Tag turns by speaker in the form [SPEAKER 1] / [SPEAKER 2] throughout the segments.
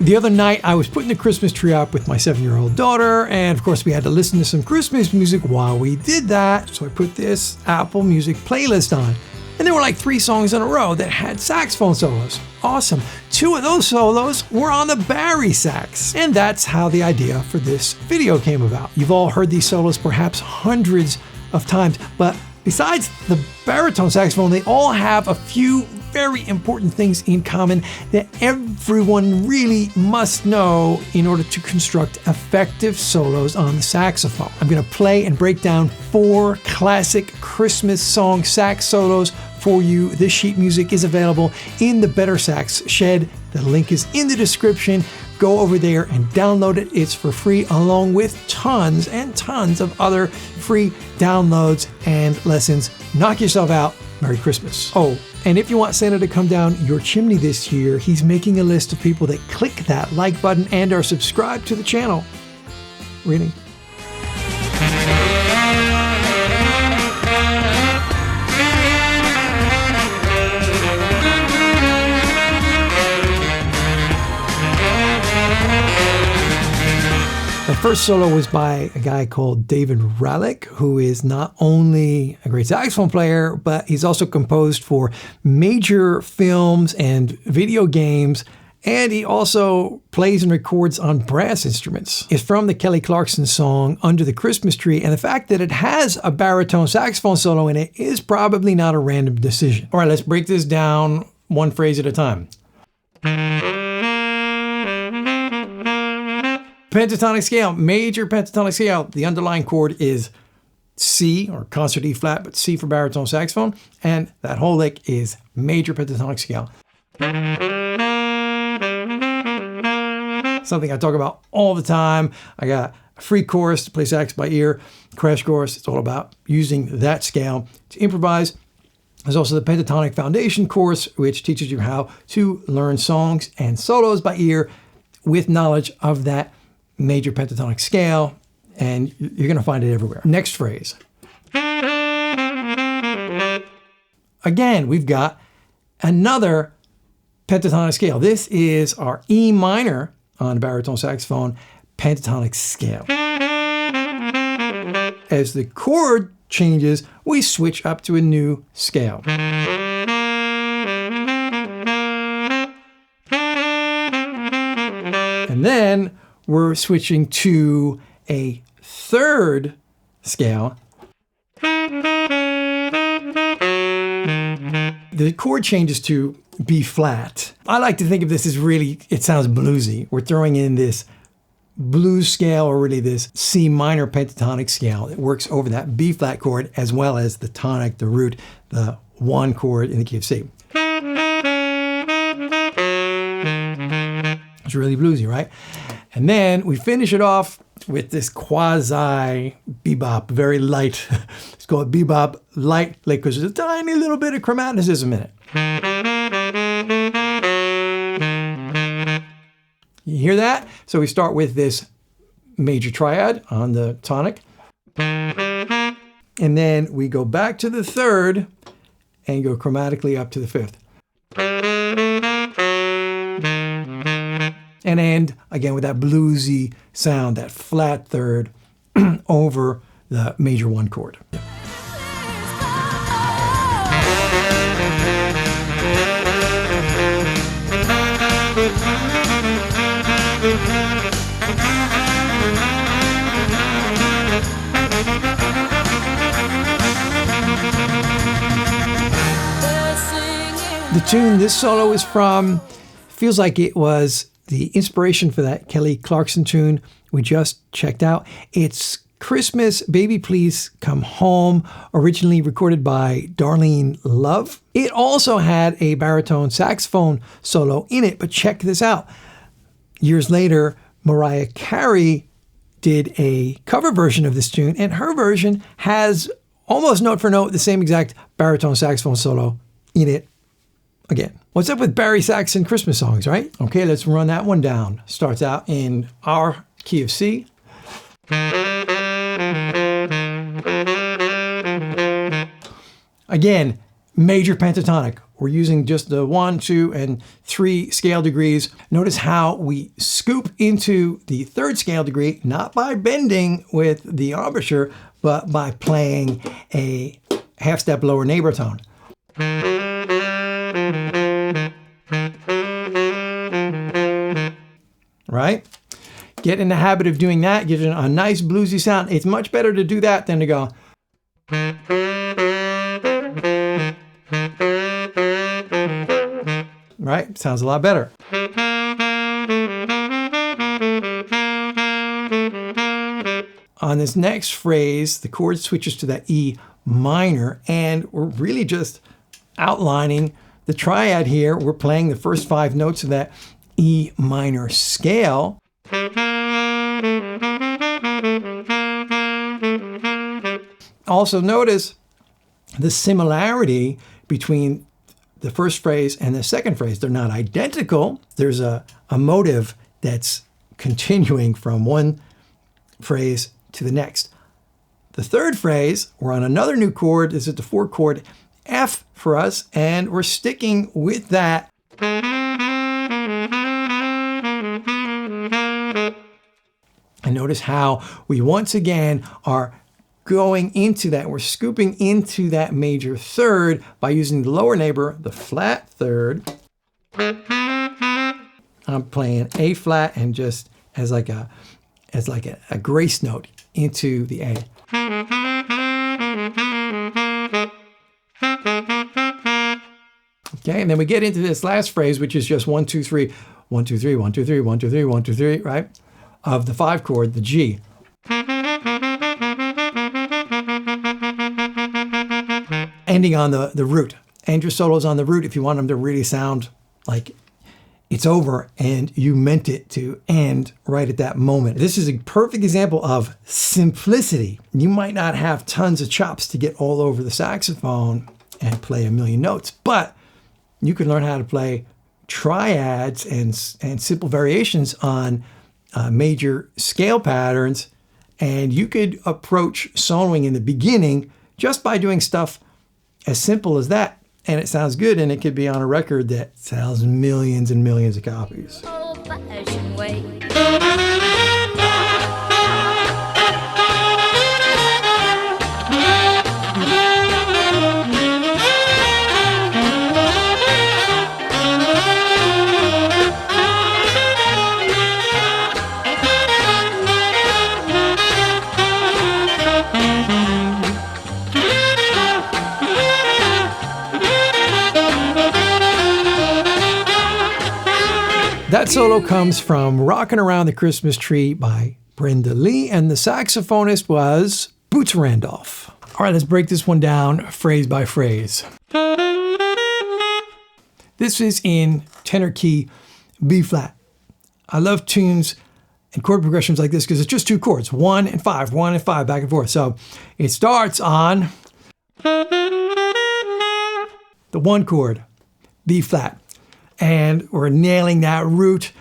[SPEAKER 1] The other night, I was putting the Christmas tree up with my 7-year-old daughter, and of course we had to listen to some Christmas music while we did that, so I put this Apple Music playlist on. And there were like 3 songs in a row that had saxophone solos. Awesome. 2 of those solos were on the BARI sax. And that's how the idea for this video came about. You've all heard these solos perhaps hundreds of times, but besides the baritone saxophone, they all have a few very important things in common that everyone really must know in order to construct effective solos on the saxophone. I'm going to play and break down 4 classic Christmas song sax solos for you. This sheet music is available in the BetterSax shed. The link is in the description. Go over there and download it. It's for free, along with tons and tons of other free downloads and lessons. Knock yourself out. Merry Christmas. Oh, and if you want Santa to come down your chimney this year, he's making a list of people that click that like button and are subscribed to the channel. Really? The first solo was by a guy called David Ralick, who is not only a great saxophone player, but he's also composed for major films and video games, and he also plays and records on brass instruments. It's from the Kelly Clarkson song Under the Christmas Tree, and the fact that it has a baritone saxophone solo in it is probably not a random decision. All right, let's break this down one phrase at a time. Pentatonic scale, major pentatonic scale. The underlying chord is C, or concert E flat, but C for baritone saxophone. And that whole lick is major pentatonic scale. Something I talk about all the time. I got a free course to play sax by ear, crash course. It's all about using that scale to improvise. There's also the Pentatonic Foundation course, which teaches you how to learn songs and solos by ear with knowledge of that major pentatonic scale, and you're going to find it everywhere. Next phrase. Again, we've got another pentatonic scale. This is our E minor on baritone saxophone pentatonic scale. As the chord changes, we switch up to a new scale. And then we're switching to a third scale. The chord changes to B flat. I like to think of this as really, it sounds bluesy. We're throwing in this blues scale, or really this C minor pentatonic scale that works over that B flat chord, as well as the tonic, the root, the 1 chord in the key of C. It's really bluesy, right? And then we finish it off with this quasi bebop, very light. It's called bebop light lick because there's a tiny little bit of chromaticism in it. You hear that? So we start with this major triad on the tonic. And then we go back to the third and go chromatically up to the fifth. And end again with that bluesy sound, that flat third over the major 1 chord. The tune this solo is from feels like it was the inspiration for that Kelly Clarkson tune we just checked out. It's Christmas, Baby Please Come Home, originally recorded by Darlene Love. It also had a baritone saxophone solo in it, but check this out. Years later, Mariah Carey did a cover version of this tune, and her version has almost note for note the same exact baritone saxophone solo in it again. What's up with Barry Sax and Christmas songs, right? Okay, let's run that one down. Starts out in our key of C. Again, major pentatonic, we're using just the 1, 2, and 3 scale degrees. Notice how we scoop into the 3rd scale degree, not by bending with the embouchure, but by playing a half step lower neighbor tone. Right? Get in the habit of doing that, gives it a nice bluesy sound. It's much better to do that than to go. Right? Sounds a lot better. On this next phrase, the chord switches to that E minor, and we're really just outlining the triad here. We're playing the first 5 notes of that E minor scale. Also notice the similarity between the first phrase and the second phrase. They're not identical. There's a motive that's continuing from one phrase to the next. The third phrase, we're on another new chord. This is the 4 chord F for us, and we're sticking with that. And notice how we once again are going into that. We're scooping into that major third by using the lower neighbor, the flat third. I'm playing A flat and just as like a grace note into the A. Okay, and then we get into this last phrase, which is just 1, 2, 3, 1, 2, 3, 1, 2, 3, 1, 2, 3, 1, 2, 3, right? Of the 5 chord, the G. Ending on the root. End your solos on the root if you want them to really sound like it's over and you meant it to end right at that moment. This is a perfect example of simplicity. You might not have tons of chops to get all over the saxophone and play a million notes, but you can learn how to play triads and simple variations on major scale patterns, and you could approach soloing in the beginning just by doing stuff as simple as that, and it sounds good, and it could be on a record that sells millions and millions of copies. Old-fashioned way. That solo comes from Rockin' Around the Christmas Tree by Brenda Lee, and the saxophonist was Boots Randolph. All right, let's break this one down phrase by phrase. This is in tenor key B flat. I love tunes and chord progressions like this because it's just 2 chords, 1 and 5, 1 and 5, back and forth. So it starts on the 1 chord, B flat. And we're nailing that root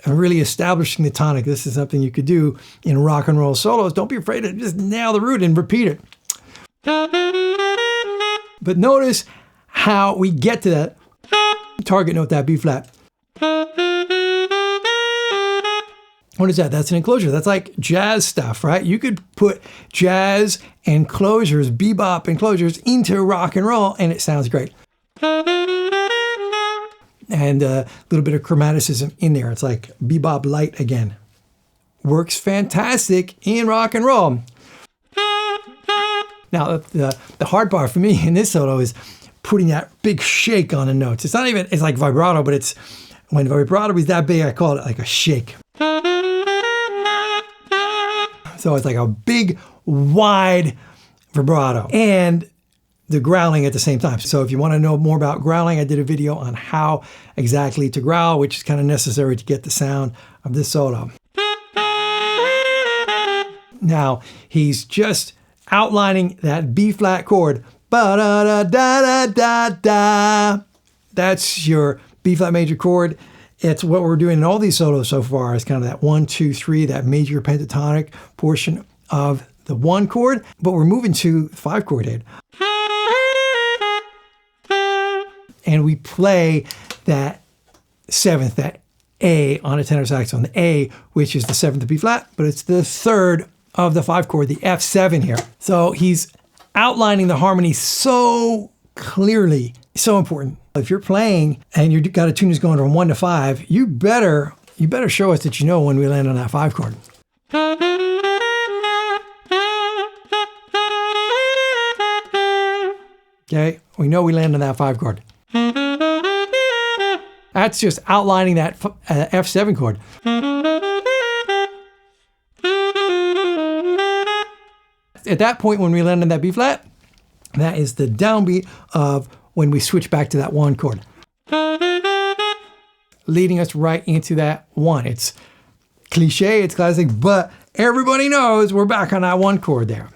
[SPEAKER 1] and really establishing the tonic. This is something you could do in rock and roll solos. Don't be afraid to just nail the root and repeat it. But notice how we get to that target note, that B flat. What is that? That's an enclosure. That's like jazz stuff, right? You could put jazz enclosures, bebop enclosures into rock and roll, and it sounds great. And a little bit of chromaticism in there. It's like bebop light again. Works fantastic in rock and roll. Now, the hard part for me in this solo is putting that big shake on the notes. It's not even, it's like vibrato, but it's, when vibrato is that big, I call it like a shake. So it's like a big, wide vibrato. And the growling at the same time. So if you want to know more about growling, I did a video on how exactly to growl, which is kind of necessary to get the sound of this solo. Now, he's just outlining that B flat chord. Ba-da-da-da-da-da-da. That's your B flat major chord. It's what we're doing in all these solos so far. It's kind of that 1, 2, 3, that major pentatonic portion of the 1 chord, but we're moving to 5 chord head. and we play that seventh, that A on a tenor saxophone, the A, which is the seventh of B flat, but it's the third of the 5 chord, the F7 here. So he's outlining the harmony so clearly, so important. If you're playing and you've got a tune that's going from 1 to 5, you better show us that you know when we land on that 5 chord. Okay, we know we land on that 5 chord. That's just outlining that F7 chord. At that point, when we land on that B flat, that is the downbeat of when we switch back to that 1 chord, leading us right into that 1. It's cliche, it's classic, but everybody knows we're back on that 1 chord there.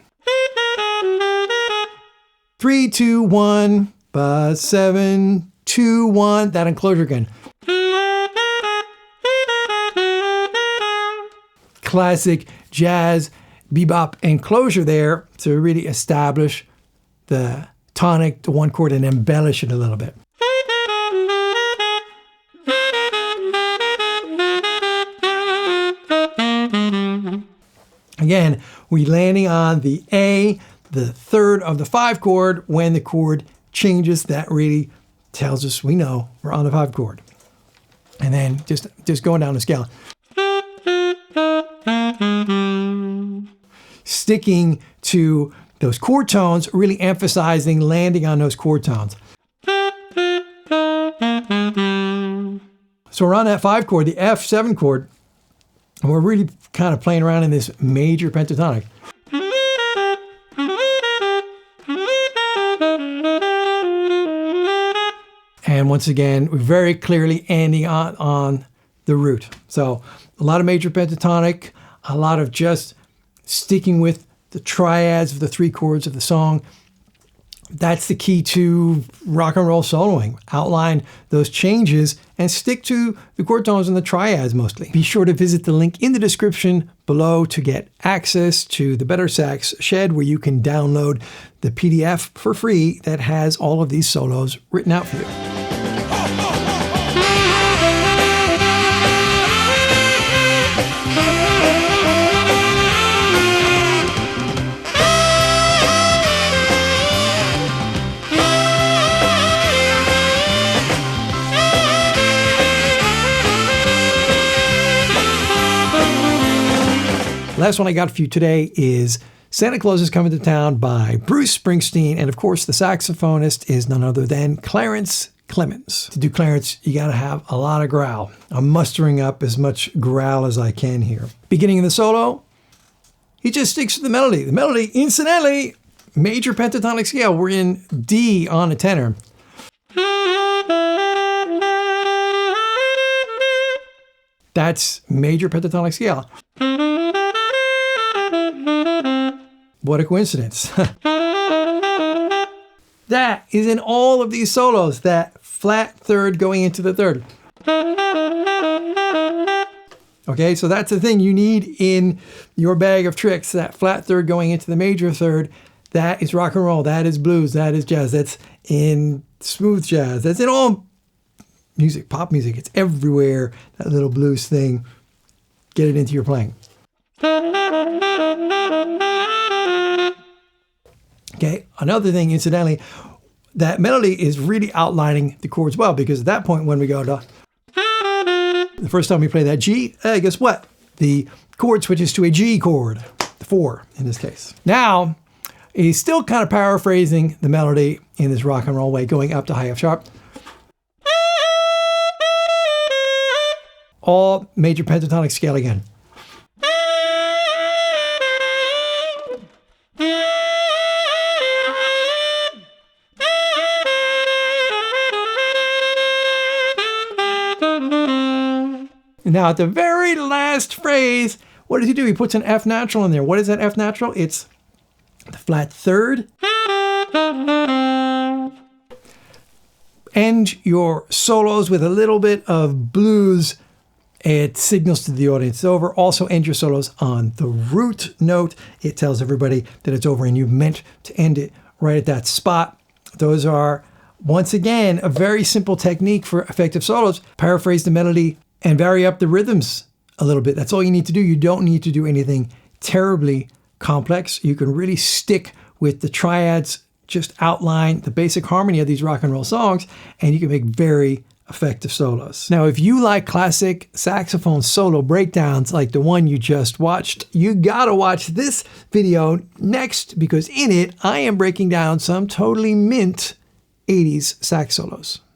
[SPEAKER 1] 3, 2, 1, 7, 2, 1, that enclosure again. Classic jazz bebop enclosure there to really establish the tonic, the 1 chord, and embellish it a little bit. Again, we're landing on the A, the third of the 5 chord. When the chord changes, that really tells us we know we're on the 5 chord. And then just going down the scale. Sticking to those chord tones, really emphasizing landing on those chord tones. So we're on that 5 chord, the F7 chord, and we're really kind of playing around in this major pentatonic. And once again, we're very clearly ending on the root. So a lot of major pentatonic, a lot of just sticking with the triads of the 3 chords of the song. That's the key to rock and roll soloing. Outline those changes and stick to the chord tones and the triads mostly. Be sure to visit the link in the description below to get access to the BetterSax shed, where you can download the PDF for free that has all of these solos written out for you. Last one I got for you today is Santa Claus is Coming to Town by Bruce Springsteen. And of course, the saxophonist is none other than Clarence Clemons. To do Clarence, you got to have a lot of growl. I'm mustering up as much growl as I can here. Beginning of the solo, he just sticks to the melody. The melody, incidentally, major pentatonic scale. We're in D on a tenor. That's major pentatonic scale. What a coincidence. That is in all of these solos, that flat third going into the third. Okay, so that's the thing you need in your bag of tricks, that flat third going into the major third. That is rock and roll, that is blues, that is jazz, that's in smooth jazz, that's in all music, pop music, it's everywhere, that little blues thing. Get it into your playing. Okay, another thing, incidentally, that melody is really outlining the chords well, because at that point when we go to, the first time we play that G, guess what? The chord switches to a G chord, the 4 in this case. Now, he's still kind of paraphrasing the melody in this rock and roll way, going up to high F sharp. All major pentatonic scale again. Now, at the very last phrase, what does he do? He puts an F natural in there. What is that F natural? It's the flat third. End your solos with a little bit of blues. It signals to the audience it's over. Also end your solos on the root note. It tells everybody that it's over and you meant to end it right at that spot. Those are Once again, a very simple technique for effective solos. Paraphrase the melody and vary up the rhythms a little bit. That's all you need to do. You don't need to do anything terribly complex. You can really stick with the triads, just outline the basic harmony of these rock and roll songs, and you can make very effective solos. Now, if you like classic saxophone solo breakdowns like the one you just watched, you gotta watch this video next, because in it, I am breaking down some totally mint 80s sax solos.